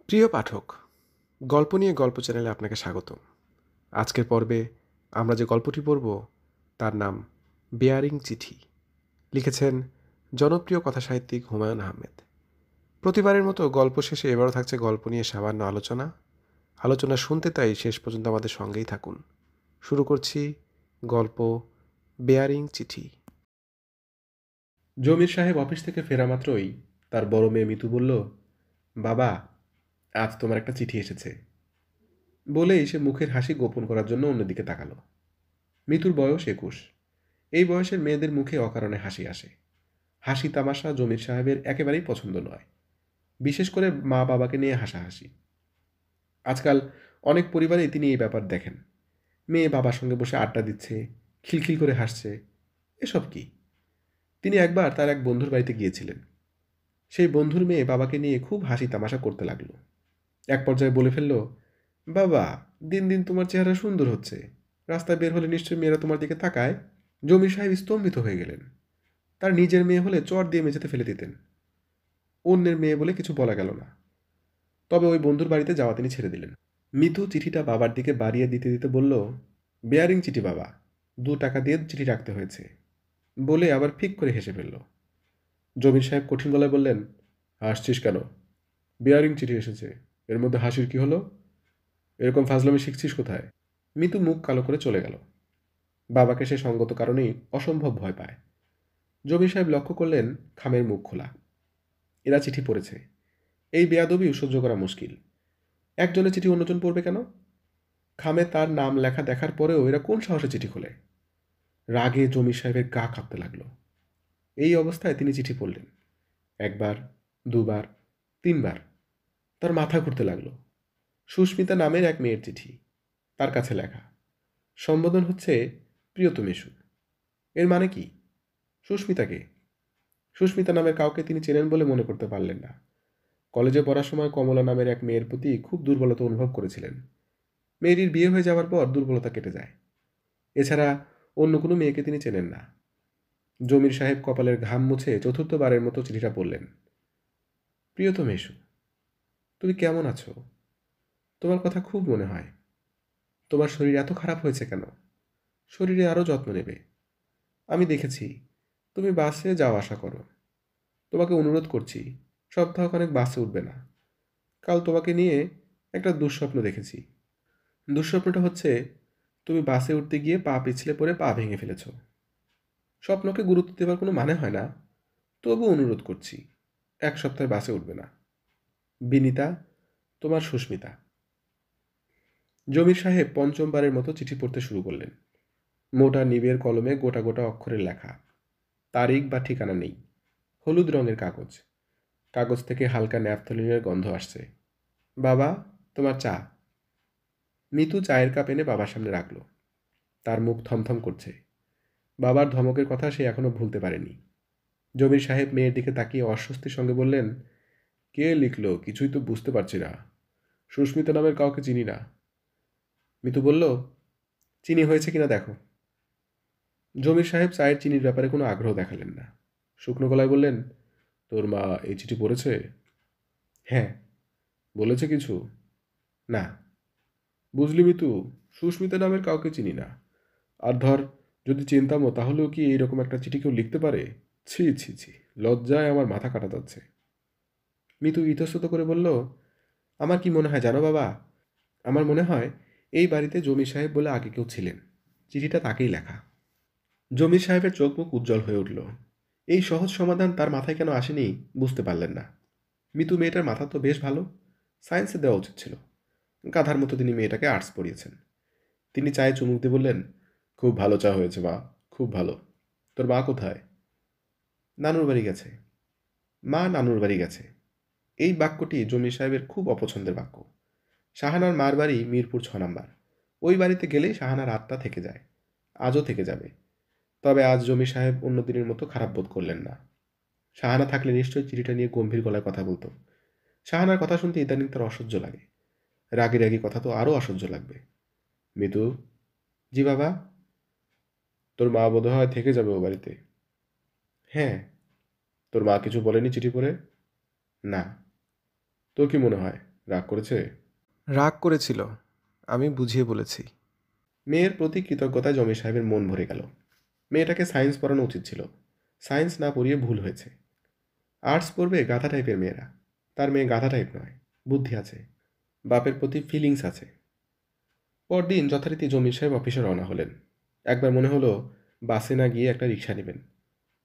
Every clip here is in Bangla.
প্রিয় পাঠক, গল্প নিয়ে গল্প চ্যানেলে আপনাকে স্বাগতম। আজকের পর্বে আমরা যে গল্পটি পড়ব তার নাম বেয়ারিং চিঠি। লিখেছেন জনপ্রিয় কথাসাহিত্যিক হুমায়ুন আহমেদ। প্রতিবারের মতো গল্প শেষে এবারও থাকছে গল্প নিয়ে সামান্য আলোচনা শুনতে, তাই শেষ পর্যন্ত আমাদের সঙ্গেই থাকুন। শুরু করছি গল্প বেয়ারিং চিঠি। জমির সাহেব অফিস থেকে ফেরা মাত্রই তার বড় মেয়ে মিতু বলল, বাবা, আজ তোমার একটা চিঠি এসেছে। বলেই সে মুখের হাসি গোপন করার জন্য অন্যদিকে তাকালো। মিতুর বয়স 21। এই বয়সের মেয়েদের মুখে অকারণে হাসি আসে। হাসি তামাশা জমির সাহেবের একেবারেই পছন্দ নয়, বিশেষ করে মা বাবাকে নিয়ে হাসাহাসি। আজকাল অনেক পরিবারেই তিনি এই ব্যাপার দেখেন। মেয়ে বাবার সঙ্গে বসে আড্ডা দিচ্ছে, খিলখিল করে হাসছে। এসব কি? তিনি একবার তার এক বন্ধুর বাড়িতে গিয়েছিলেন। সেই বন্ধুর মেয়ে বাবাকে নিয়ে খুব হাসি তামাশা করতে লাগলো। এক পর্যায়ে বলে ফেলল, বাবা, দিন দিন তোমার চেহারা সুন্দর হচ্ছে। রাস্তায় বের হলে নিশ্চয়ই মেয়েরা তোমার দিকে তাকায়। জমির সাহেব স্তম্ভিত হয়ে গেলেন। তার নিজের মেয়ে হলে চট দিয়ে মেঝেতে ফেলে দিতেন। অন্যের মেয়ে বলে কিছু বলা গেল না। তবে ওই বন্ধুর বাড়িতে যাওয়া তিনি ছেড়ে দিলেন। মিতু চিঠিটা বাবার দিকে বাড়িয়ে দিতে দিতে বলল, বেয়ারিং চিঠি বাবা, 2 টাকা দিয়ে চিঠি রাখতে হয়েছে। বলে আবার ফিক করে হেসে ফেলল। জমির সাহেব কঠিন গলায় বললেন, হাসছিস কেন? বেয়ারিং চিঠি এসেছে, এর মধ্যে হাসির কি হলো? এরকম ফাজলামি শিখছিস কোথায়? মিতু মুখ কালো করে চলে গেল। বাবাকে সে সঙ্গত কারণেই অসম্ভব ভয় পায়। জমির সাহেব লক্ষ্য করলেন খামের মুখ খোলা। এরা চিঠি পড়েছে। এই বেয়াদবি সহ্য করা মুশকিল। একজনের চিঠি অন্যজন পড়বে কেন? খামে তার নাম লেখা দেখার পরেও এরা কোন সাহসে চিঠি খোলে? রাগে জমির সাহেবের গা কাঁপতে লাগলো। এই অবস্থায় তিনি চিঠি পড়লেন। 1বার, 2বার, 3বার। তার মাথা ঘুরতে লাগলো। সুস্মিতা নামের এক মেয়ের চিঠি, তার কাছে লেখা। সম্বোধন হচ্ছে প্রিয়তমেষু। এর মানে কি? সুস্মিতাকে? সুস্মিতা নামের কাউকে তিনি চেনেন বলে মনে করতে পারলেন না। কলেজে পড়ার সময় কমলা নামের এক মেয়ের প্রতি খুব দুর্বলতা অনুভব করেছিলেন। মেয়েটির বিয়ে হয়ে যাওয়ার পর দুর্বলতা কেটে যায়। এছাড়া অন্য কোনো মেয়েকে তিনি চেনেন না। জমির সাহেব কপালের ঘাম মুছে চতুর্থবারের মতো চিঠিটা পড়লেন। প্রিয়তমেষু, তুমি কেমন আছো? তোমার কথা খুব মনে হয়। তোমার শরীর এত খারাপ হয়েছে কেন? শরীরে আরও যত্ন নেবে। আমি দেখেছি তুমি বাসে যাওয়া আসা করো। তোমাকে অনুরোধ করছি, সপ্তাহখানেক বাসে উঠবে না। কাল তোমাকে নিয়ে একটা দুঃস্বপ্ন দেখেছি। দুঃস্বপ্নটা হচ্ছে তুমি বাসে উঠতে গিয়ে পা পিছলে পড়ে পা ভেঙে ফেলেছ। স্বপ্নকে গুরুত্ব দেওয়ার কোনো মানে হয় না, তবু অনুরোধ করছি, 1 সপ্তাহ বাসে উঠবে না। বিনিতা, তোমার সুস্মিতা। জমির সাহেব পঞ্চমবারের মতো চিঠি পড়তে শুরু করলেন। মোটা নিবের কলমে গোটা গোটা অক্ষরের লেখা। তারিখ বা ঠিকানা নেই। হলুদ রঙের কাগজ। কাগজ থেকে হালকা ন্যাপথলিনের গন্ধ আসছে। বাবা, তোমার চা। মিতু চায়ের কাপ এনে বাবার সামনে রাখল। তার মুখ থমথম করছে। বাবার ধমকের কথা সে এখনো ভুলতে পারেনি। জমির সাহেব মেয়ের দিকে তাকিয়ে অস্বস্তির সঙ্গে বললেন, কে লিখলো কিছুই তো বুঝতে পারছি না। সুস্মিতা নামের কাউকে চিনি না। মিতু বলল, চিনি হয়েছে কিনা দেখো। জমির সাহেব চায়ের চিনির ব্যাপারে কোনো আগ্রহ দেখালেন না। শুকনো গলায় বললেন, তোর মা এই চিঠি পড়েছে? হ্যাঁ। বলেছে কিছু? না। বুঝলি মিতু, সুস্মিতা নামের কাউকে চিনি না। আর ধর, যদি চিনতামও তাহলেও কি এইরকম একটা চিঠি কেউ লিখতে পারে? ছি ছি ছি, লজ্জায় আমার মাথা কাটা যাচ্ছে। মিতু ইতস্তত করে বলল, আমার কি মনে হয় জানো বাবা? আমার মনে হয় এই বাড়িতে জমির সাহেব বলে আগে কেউ ছিলেন। চিঠিটা তাকেই লেখা। জমির সাহেবের চোখ মুখ উজ্জ্বল হয়ে উঠল। এই সহজ সমাধান তার মাথায় কেন আসেনি বুঝতে পারলেন না। মিতু মেয়েটার মাথা তো বেশ ভালো, সায়েন্সে দেওয়া উচিত ছিল। গাধার মতো তিনি মেয়েটাকে আর্টস পড়িয়েছেন। তিনি চায়ে চুমুক দিয়ে বললেন, খুব ভালো চা হয়েছে মা, খুব ভালো। তোর মা কোথায়? নানুর বাড়ি গেছে। মা নানুর বাড়ি গেছে। এই বাক্যটি জমির সাহেবের খুব অপছন্দের বাক্য। শাহানার মার বাড়ি মিরপুর 6 নম্বর। ওই বাড়িতে গেলেই শাহানার আত্মা থেকে যায়, আজও থেকে যাবে। তবে আজ জমির সাহেব অন্য দিনের মতো খারাপ বোধ করলেন না। শাহানা থাকলে নিশ্চয়ই চিঠিটা নিয়ে গম্ভীর গলায় কথা বলতো। শাহানার কথা শুনতে ইদানিং তার অসহ্য লাগে। রাগি রাগি কথা তো আরও অসহ্য লাগবে। মিতু। জি বাবা। তোর মা বোধহয় থেকে যাবে ও বাড়িতে। হ্যাঁ। তোর মা কিছু বলেনি চিঠি পড়ে? না। তোর কি মনে হয় রাগ করেছে? রাগ করেছিল, আমি বুঝিয়ে বলেছি। মেয়ের প্রতি কৃতজ্ঞতায় জমির সাহেবের মন ভরে গেল। মেয়েটাকে সায়েন্স পড়ানো উচিত ছিল। সায়েন্স না পড়িয়ে ভুল হয়েছে। আর্টস পড়বে গাধা টাইপের মেয়েরা। তার মেয়ে গাধা টাইপ নয়, বুদ্ধি আছে, বাপের প্রতি ফিলিংস আছে। পরদিন যথারীতি জমির সাহেব অফিসে রওনা হলেন। একবার মনে হলো বাসে না গিয়ে একটা রিক্সা নেবেন।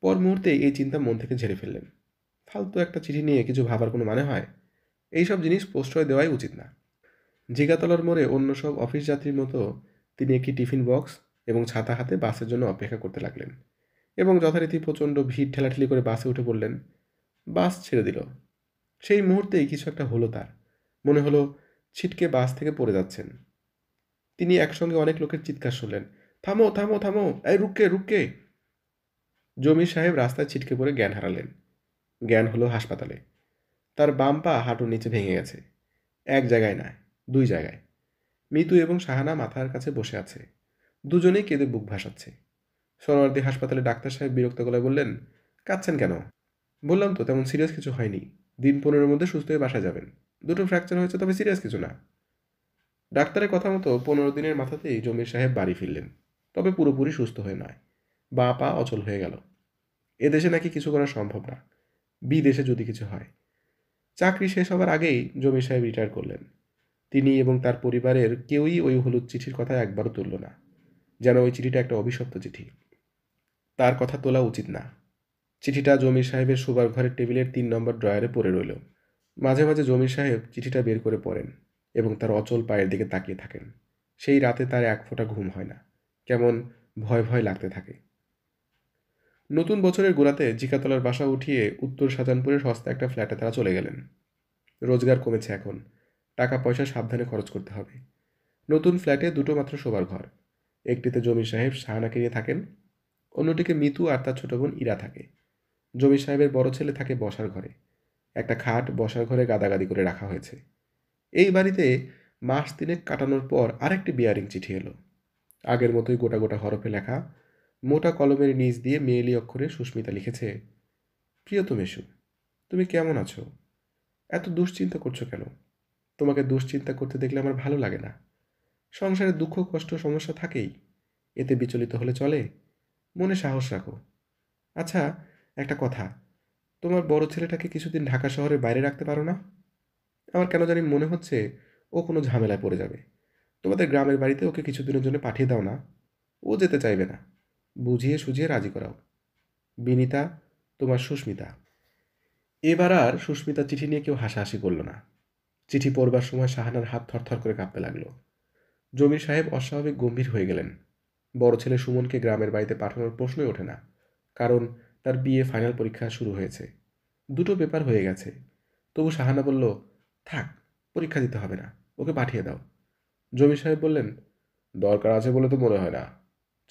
পর মুহূর্তে এই চিন্তা মন থেকে ঝেড়ে ফেললেন। ফালতু একটা চিঠি নিয়ে কিছু ভাবার কোনো মানে হয়? এইসব জিনিস প্রশ্রয় দেওয়াই উচিত না। জিগাতলার মোড়ে অন্য সব অফিস যাত্রীর মতো তিনি একটি টিফিন বক্স এবং ছাতা হাতে বাসের জন্য অপেক্ষা করতে লাগলেন এবং যথারীতি প্রচণ্ড ভিড় ঠেলাঠেলি করে বাসে উঠে পড়লেন। বাস ছেড়ে দিল। সেই মুহূর্তেই কিছু একটা হলো তার। মনে হলো ছিটকে বাস থেকে পড়ে যাচ্ছেন। তিনি একসঙ্গে অনেক লোকের চিৎকার শুনলেন, থামো থামো থামো, এই রুক্কে রুক্কে। জমির সাহেব রাস্তায় ছিটকে পড়ে জ্ঞান হারালেন। জ্ঞান হলো হাসপাতালে। তার বাম পা হাঁটুর নিচে ভেঙে গেছে। এক জায়গায় নয়, দুই জায়গায়। মিতু এবং সাহানা মাথার কাছে বসে আছে। দুজনেই কেঁদে বুক ভাসাচ্ছে। সরোয়ার্দী হাসপাতালে ডাক্তার সাহেব বিরক্ত গলায় বললেন, কাঁদছেন কেন? বললাম তো তেমন সিরিয়াস কিছু হয়নি। দিন 15-এর মধ্যে সুস্থ হয়ে বাসায় যাবেন। দুটো ফ্র্যাকচার হয়েছে, তবে সিরিয়াস কিছু না। ডাক্তারের কথা মতো 15 দিনের মাথাতেই জমির সাহেব বাড়ি ফিরলেন। তবে পুরোপুরি সুস্থ হয়ে নয়। বাঁ পা অচল হয়ে গেল। এদেশে নাকি কিছু করা সম্ভব না, বিদেশে যদি কিছু হয়। চাকরি শেষ হবার আগেই জমির সাহেব রিটায়ার করলেন। তিনি এবং তার পরিবারের কেউই ওই হলুদ চিঠির কথা একবারও তুলল না, যেন ওই চিঠিটা একটা অভিশপ্ত চিঠি। তার কথা তোলা উচিত না। চিঠিটা জমির সাহেবের শোবার ঘরের টেবিলের 3 নম্বর ড্রয়ারে পড়ে রইল। মাঝে মাঝে জমির সাহেব চিঠিটা বের করে পড়েন এবং তার অচল পায়ের দিকে তাকিয়ে থাকেন। সেই রাতে তার এক ফোঁটা ঘুম হয় না। কেমন ভয় ভয় লাগতে থাকে। নতুন বছরের গোড়াতে জিকাতলার বাসা উঠিয়ে উত্তর শাহজাহানপুরের সস্তা একটা ফ্ল্যাটে তারা চলে গেলেন। রোজগার কমেছে এখন। টাকা পয়সা সাবধানে খরচ করতে হবে। নতুন ফ্ল্যাটে দুটো মাত্র শোবার ঘর। একটিতে জমির সাহেব শাহানাকে নিয়ে থাকেন, অন্যটিকে মিতু আর তার ছোট বোন ইরা থাকে। জমির সাহেবের বড় ছেলে থাকে বসার ঘরে। একটা খাট বসার ঘরে গাদাগাদি করে রাখা হয়েছে। এই বাড়িতে মাস তিনেক কাটানোর পর আরেকটি বিয়ারিং চিঠি এলো। আগের মতোই গোটা গোটা হরফে লেখা। মোটা কলমের নিচ দিয়ে মেয়েলি অক্ষরে সুস্মিতা লিখেছে, প্রিয়তম এসু, তুমি কেমন আছো? এত দুশ্চিন্তা করছো কেন? তোমাকে দুশ্চিন্তা করতে দেখলে আমার ভালো লাগে না। সংসারে দুঃখ কষ্ট সমস্যা থাকেই, এতে বিচলিত হলে চলে? মনে সাহস রাখো। আচ্ছা, একটা কথা, তোমার বড় ছেলেটাকে কিছুদিন ঢাকা শহরের বাইরে রাখতে পারো না? আমার কেন জানি মনে হচ্ছে ও কোনো ঝামেলায় পড়ে যাবে। তোমাদের গ্রামের বাড়িতে ওকে কিছুদিনের জন্য পাঠিয়ে দাও না। ও যেতে চাইবে না। বুঝিয়ে সুঝিয়ে রাজি করাও। বিনিতা, তোমার সুস্মিতা। এবার আর সুস্মিতা চিঠি নিয়ে কেউ হাসাহাসি করল না। চিঠি পড়বার সময় শাহানার হাত থরথর করে কাঁপতে লাগলো। জমির সাহেব অস্বাভাবিক গম্ভীর হয়ে গেলেন। বড় ছেলে সুমনকে গ্রামের বাড়িতে পাঠানোর প্রশ্নই ওঠে না। কারণ তার বিএ ফাইনাল পরীক্ষা শুরু হয়েছে। দুটো পেপার হয়ে গেছে। তবু শাহানা বলল, থাক, পরীক্ষা দিতে হবে না, ওকে পাঠিয়ে দাও। জমির সাহেব বললেন, দরকার আছে বলে তো মনে হয় না।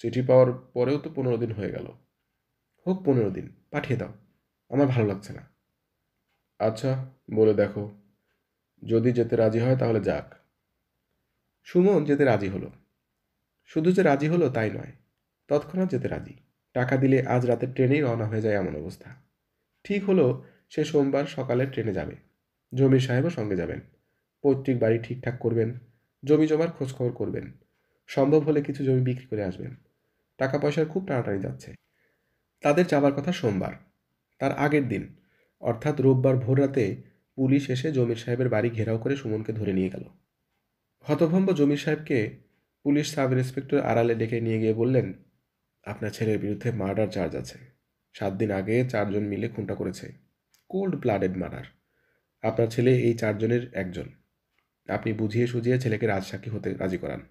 চিঠি পাওয়ার পরেও তো 15 দিন হয়ে গেল। হোক 15 দিন, পাঠিয়ে দাও। আমার ভালো লাগছে না। আচ্ছা, বলে দেখো। যদি যেতে রাজি হয় তাহলে যাক। সুমন যেতে রাজি হলো। শুধু যে রাজি হলো তাই নয়, তৎক্ষণাৎ যেতে রাজি। টাকা দিলে আজ রাতের ট্রেনেই রওনা হয়ে যায় এমন অবস্থা। ঠিক হলো সে সোমবার সকালে ট্রেনে যাবে। জমির সাহেবও সঙ্গে যাবেন। পৈতৃক বাড়ি ঠিকঠাক করবেন। জমি জমার খোঁজখবর করবেন। সম্ভব হলে কিছু জমি বিক্রি করে আসবেন। টাকা পয়সার খুব টানাটানি যাচ্ছে। তাদের যাবার কথা সোমবার। তার আগের দিন, অর্থাৎ রোববার ভোররাতে পুলিশ এসে জমির সাহেবের বাড়ি ঘেরাও করে সুমনকে ধরে নিয়ে গেল। হতভম্ব জমির সাহেবকে পুলিশ সাব ইন্সপেক্টর আড়ালে ডেকে নিয়ে গিয়ে বললেন, আপনার ছেলের বিরুদ্ধে মার্ডার চার্জ আছে। 7 দিন আগে 4 জন মিলে খুনটা করেছে। Cold blooded murder. আপনার ছেলে এই 4 জনের একজন। আপনি বুঝিয়ে সুঝিয়ে ছেলেকে রাজসাক্ষী হতে রাজি করান।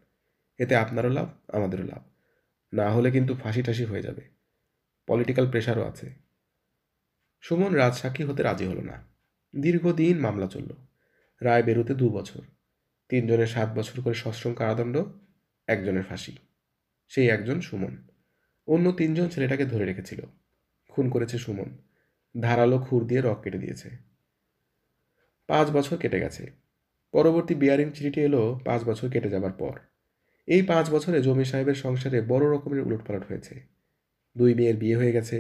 এতে আপনারও লাভ, আমাদেরও লাভ। না হলে কিন্তু ফাঁসি টাসি হয়ে যাবে। পলিটিক্যাল প্রেশারও আছে। সুমন রাজসাক্ষী হতে রাজি হলো না। দীর্ঘদিন মামলা চলল। রায় বেরোতে 2 বছর। 3 জনের 7 বছর করে সশ্রম কারাদণ্ড, একজনের ফাঁসি। সেই একজন সুমন। অন্য 3 জন ছেলেটাকে ধরে রেখেছিল। খুন করেছে সুমন। ধারালো খুর দিয়ে রক কেটে দিয়েছে। 5 বছর কেটে গেছে। পরবর্তী বিয়ারিং চিঠিটি এলো 5 বছর কেটে যাবার পর। এই 5 বছরে জমি সাহেবের সংসারে বড় রকমের উলটপালট হয়েছে। 2 মেয়ের বিয়ে হয়ে গেছে।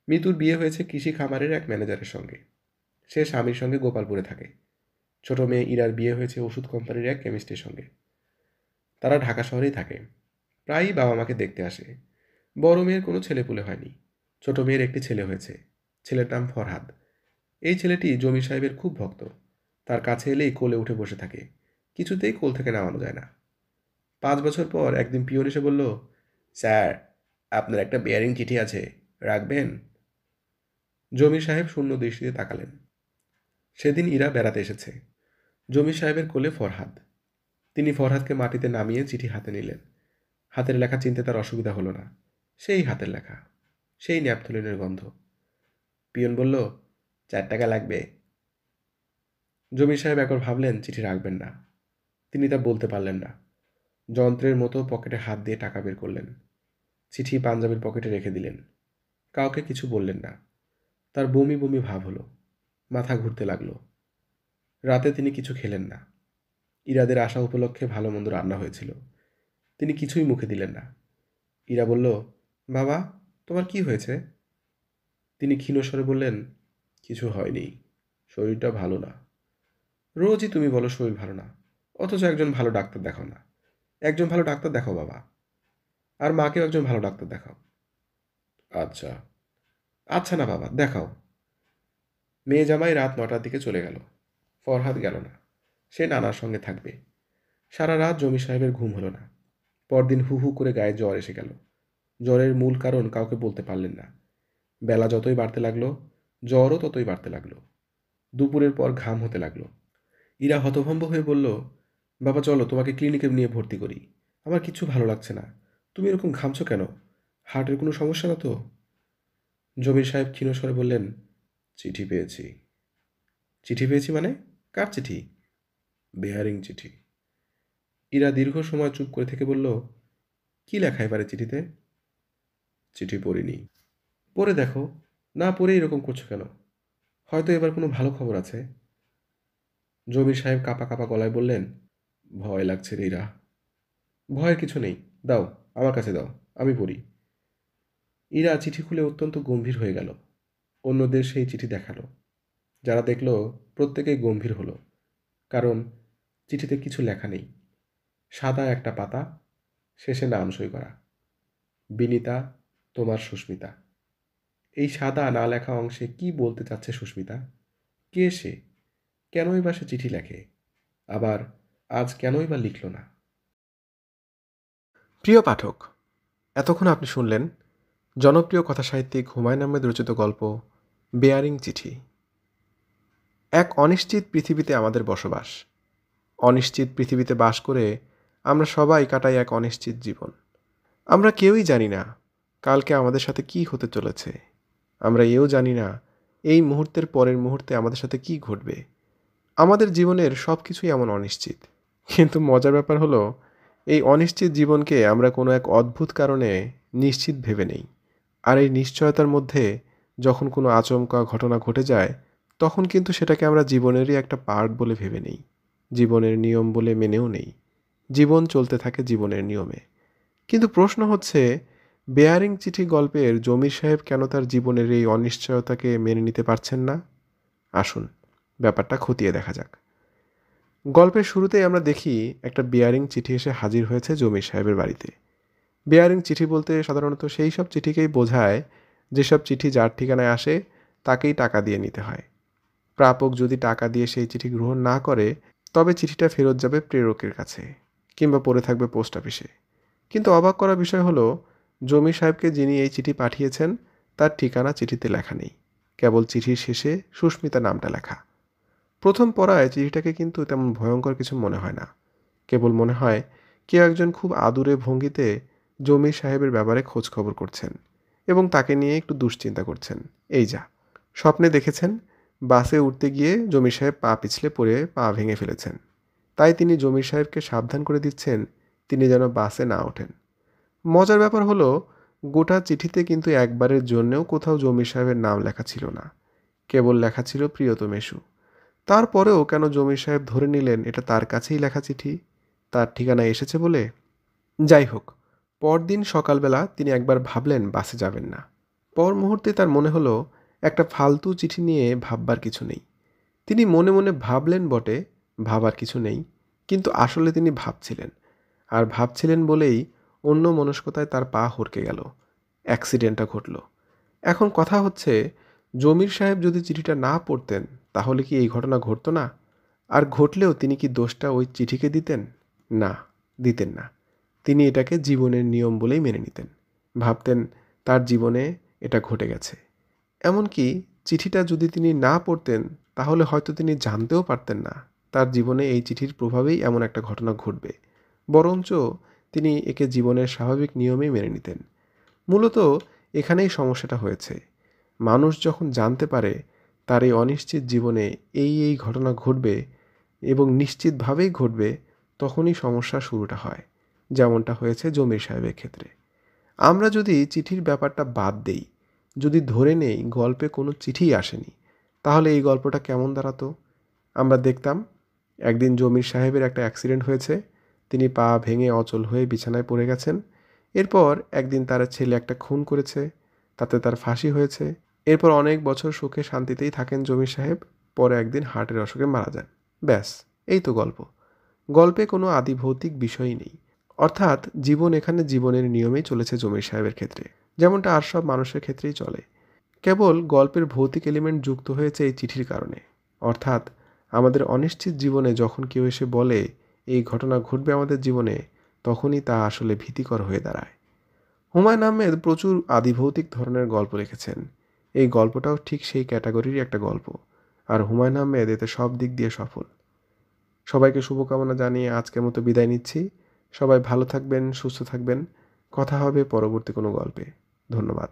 মিতুর বিয়ে হয়েছে কৃষি খামারের এক ম্যানেজারের সঙ্গে। সে স্বামীর সঙ্গে গোপালপুরে থাকে। ছোট মেয়ে ইরার বিয়ে হয়েছে ওষুধ কোম্পানির এক কেমিস্টের সঙ্গে। তারা ঢাকা শহরেই থাকে। প্রায়ই বাবা মাকে দেখতে আসে। বড় মেয়ের কোনো ছেলেপুলে হয়নি। ছোট মেয়ের একটি ছেলে হয়েছে। ছেলের নাম ফরহাদ। এই ছেলেটি জমির সাহেবের খুব ভক্ত। তার কাছে এলেই কোলে উঠে বসে থাকে। কিছুতেই কোল থেকে নামানো যায় না। 5 বছর পর একদিন পিয়ন এসে বলল, স্যার, আপনার একটা বেয়ারিং চিঠি আছে, রাখবেন? জমির সাহেব শূন্য দৃষ্টিতে তাকালেন। সেদিন ইরা বেড়াতে এসেছে। জমির সাহেবের কোলে ফরহাদ। তিনি ফরহাদকে মাটিতে নামিয়ে চিঠি হাতে নিলেন। হাতের লেখা চিনতে তার অসুবিধা হলো না। সেই হাতের লেখা, সেই ন্যাপথলিনের গন্ধ। পিয়ন বলল, 4 টাকা লাগবে। জমির সাহেব একবার ভাবলেন চিঠি রাখবেন না। তিনি তা বলতে পারলেন না। যন্ত্রের মতো পকেটে হাত দিয়ে টাকা বের করলেন। চিঠি পাঞ্জাবির পকেটে রেখে দিলেন। কাউকে কিছু বললেন না। তার বমি বমি ভাব হলো। মাথা ঘুরতে লাগলো। রাতে তিনি কিছু খেলেন না। ইরাদের আসা উপলক্ষে ভালো মন্দ রান্না হয়েছিল। তিনি কিছুই মুখে দিলেন না। ইরা বলল, বাবা, তোমার কি হয়েছে? তিনি ক্ষীণ স্বরে বললেন, কিছু হয়নি, শরীরটা ভালো না। রোজই তুমি বলো শরীর ভালো না, অথচ একজন ভালো ডাক্তার দেখাও না। একজন ভালো ডাক্তার দেখাও বাবা, আর মাকেও একজন ভালো ডাক্তার দেখাও। আচ্ছা। আচ্ছা না বাবা, দেখাও। মেয়ে জামাই রাত 9টার দিকে চলে গেল। ফরহাদ গেল না। সে নানার সঙ্গে থাকবে। সারা রাত জমি সাহেবের ঘুম হলো না। পরদিন হু হু করে গায়ে জ্বর এসে গেল। জ্বরের মূল কারণ কাউকে বলতে পারলেন না। বেলা যতই বাড়তে লাগলো, জ্বরও ততই বাড়তে লাগলো। দুপুরের পর ঘাম হতে লাগলো। ইরা হতভম্ব হয়ে বলল, বাবা চলো তোমাকে ক্লিনিকে নিয়ে ভর্তি করি। আমার কিছু ভালো লাগছে না। তুমি এরকম ঘামছো কেন? হার্টের কোনো সমস্যা না তো? জমির সাহেব ক্ষীণ স্বরে বললেন, চিঠি পেয়েছি। চিঠি পেয়েছি মানে? কার চিঠি? বেয়ারিং চিঠি। ইরা দীর্ঘ সময় চুপ করে থেকে বলল, কি লেখা এবারে চিঠিতে? চিঠি পড়িনি। পড়ে দেখো। না পড়ে এরকম করছো কেন? হয়তো এবার কোনো ভালো খবর আছে। জমির সাহেব কাঁপা কাঁপা গলায় বললেন, ভয় লাগছে রে ইরা। ভয়ের কিছু নেই, দাও, আমার কাছে দাও, আমি পড়ি। ইরা চিঠি খুলে অত্যন্ত গম্ভীর হয়ে গেল। অন্যদের সেই চিঠি দেখালো। যারা দেখল প্রত্যেকেই গম্ভীর হলো। কারণ চিঠিতে কিছু লেখা নেই। সাদা একটা পাতা, শেষে নাম সই করা, বিনিতা, তোমার সুস্মিতা। এই সাদা না লেখা অংশে কি বলতে চাচ্ছে সুস্মিতা? কে সে? কেনই বা সে চিঠি লেখে? আবার আজ কেনই বা লিখল না? প্রিয় পাঠক, এতক্ষণ আপনি শুনলেন জনপ্রিয় কথাসাহিত্যিক হুমায়ুন আহমেদ রচিত গল্প বেয়ারিং চিঠি। এক অনিশ্চিত পৃথিবীতে আমাদের বসবাস। অনিশ্চিত পৃথিবীতে বাস করে আমরা সবাই কাটাই এক অনিশ্চিত জীবন। আমরা কেউই জানি না কালকে আমাদের সাথে কি হতে চলেছে। আমরা এও জানি না এই মুহূর্তের পরের মুহূর্তে আমাদের সাথে কি ঘটবে। আমাদের জীবনের সব কিছুই এমন অনিশ্চিত। কিন্তু মজার ব্যাপার হলো, এই অনিশ্চিত জীবনকে আমরা কোনো এক অদ্ভুত কারণে নিশ্চিত ভেবে নেই। আর এই নিশ্চয়তার মধ্যে যখন কোনো আচমকা ঘটনা ঘটে যায়, তখন কিন্তু সেটাকে আমরা জীবনেরই একটা পার্ট বলে ভেবে নেই, জীবনের নিয়ম বলে মেনেও নেই। জীবন চলতে থাকে জীবনের নিয়মে। কিন্তু প্রশ্ন হচ্ছে, বেয়ারিং চিঠি গল্পের জমির সাহেব কেন তার জীবনের এই অনিশ্চয়তাকে মেনে নিতে পারছেন না? আসুন ব্যাপারটা খতিয়ে দেখা যাক। গল্পের শুরুতেই আমরা দেখি একটা বেয়ারিং চিঠি এসে হাজির হয়েছে জমির সাহেবের বাড়িতে। বেয়ারিং চিঠি বলতে সাধারণত সেই সব চিঠিকেই বোঝায় যেসব চিঠি যার ঠিকানায় আসে তাকেই টাকা দিয়ে নিতে হয়। প্রাপক যদি টাকা দিয়ে সেই চিঠি গ্রহণ না করে, তবে চিঠিটা ফেরত যাবে প্রেরকের কাছে কিংবা পড়ে থাকবে পোস্ট অফিসে। কিন্তু অবাক করা বিষয় হলো, জমির সাহেবকে যিনি এই চিঠি পাঠিয়েছেন তার ঠিকানা চিঠিতে লেখা নেই। কেবল চিঠির শেষে সুস্মিতা নামটা লেখা। প্রথম পড়ায় চিঠিটাকে কিন্তু তেমন ভয়ঙ্কর কিছু মনে হয় না। কেবল মনে হয় কেউ একজন খুব আদুরে ভঙ্গিতে জমির সাহেবের ব্যাপারে খোঁজ খবর করছেন এবং তাকে নিয়ে একটু দুশ্চিন্তা করছেন। এই যা স্বপ্নে দেখেছেন, বাসে উঠতে গিয়ে জমির সাহেব পা পিছলে পড়ে পা ভেঙে ফেলেছেন। তাই তিনি জমির সাহেবকে সাবধান করে দিচ্ছেন তিনি যেন বাসে না ওঠেন। মজার ব্যাপার হলো, গোটা চিঠিতে কিন্তু একবারের জন্যেও কোথাও জমির সাহেবের নাম লেখা ছিল না। কেবল লেখা ছিল প্রিয়তমেশু। তারপরেও কেন জমির সাহেব ধরে নিলেন এটা তার কাছেই লেখা চিঠি, তার ঠিকানায় এসেছে বলে? যাই হোক, পরদিন সকালবেলা তিনি একবার ভাবলেন বাসে যাবেন না। পর মুহূর্তে তার মনে হলো একটা ফালতু চিঠি নিয়ে ভাববার কিছু নেই। তিনি মনে মনে ভাবলেন বটে, ভাবার কিছু নেই, কিন্তু আসলে তিনি ভাবছিলেন, আর ভাবছিলেন বলেই অন্য মনস্কতায় তার পা হড়কে গেল, অ্যাক্সিডেন্টটা ঘটল। এখন কথা হচ্ছে, জমির সাহেব যদি চিঠিটা না পড়তেন তাহলে কি এই ঘটনা ঘটতো না? আর ঘটলেও তিনি কি দোষটা ওই চিঠিকে দিতেন? না, দিতেন না। তিনি এটাকে জীবনের নিয়ম বলেই মেনে নিতেন। ভাবতেন তার জীবনে এটা ঘটে গেছে। এমনকি চিঠিটা যদি তিনি না পড়তেন তাহলে হয়তো তিনি জানতেও পারতেন না তার জীবনে এই চিঠির প্রভাবেই এমন একটা ঘটনা ঘটবে। বরঞ্চ তিনি একে জীবনের স্বাভাবিক নিয়মেই মেনে নিতেন। মূলত এখানেই সমস্যাটা হয়েছে। মানুষ যখন জানতে পারে তার এই অনিশ্চিত জীবনে এই ঘটনা ঘটবে এবং নিশ্চিতভাবেই ঘটবে, তখনই সমস্যার শুরুটা হয়, যেমনটা হয়েছে জমির সাহেবের ক্ষেত্রে। আমরা যদি চিঠির ব্যাপারটা বাদ দেই, যদি ধরে নেই গল্পে কোনো চিঠিই আসেনি, তাহলে এই গল্পটা কেমন দাঁড়াতো? আমরা দেখতাম একদিন জমির সাহেবের একটা অ্যাক্সিডেন্ট হয়েছে, তিনি পা ভেঙে অচল হয়ে বিছানায় পড়ে গেছেন। এরপর একদিন তার ছেলে একটা খুন করেছে, তাতে তার ফাঁসি হয়েছে। এরপর অনেক বছর সুখে শান্তিতেই থাকেন জমির সাহেব, পরে একদিন হার্টের অসুখে মারা যান। ব্যাস, এই তো গল্প। গল্পে কোনো আদি ভৌতিক বিষয়ই নেই। অর্থাৎ জীবন এখানে জীবনের নিয়মেই চলেছে জমির সাহেবের ক্ষেত্রে, যেমনটা আর সব মানুষের ক্ষেত্রেই চলে। কেবল গল্পের ভৌতিক এলিমেন্ট যুক্ত হয়েছে এই চিঠির কারণে। অর্থাৎ আমাদের অনিশ্চিত জীবনে যখন কেউ এসে বলে এই ঘটনা ঘটবে আমাদের জীবনে, তখনই তা আসলে ভীতিকর হয়ে দাঁড়ায়। হুমায়ুন আহমেদ প্রচুর আদিভৌতিক ধরনের গল্প লিখেছেন। এই গল্পটাও ঠিক সেই ক্যাটাগরিরই একটা গল্প, আর হুমায়ুন আহমেদ এতে সব দিক দিয়ে সফল। সবাইকে শুভকামনা জানিয়ে আজকের মতো বিদায় নিচ্ছি। সবাই ভালো থাকবেন, সুস্থ থাকবেন। কথা হবে পরবর্তী কোনো গল্পে। ধন্যবাদ।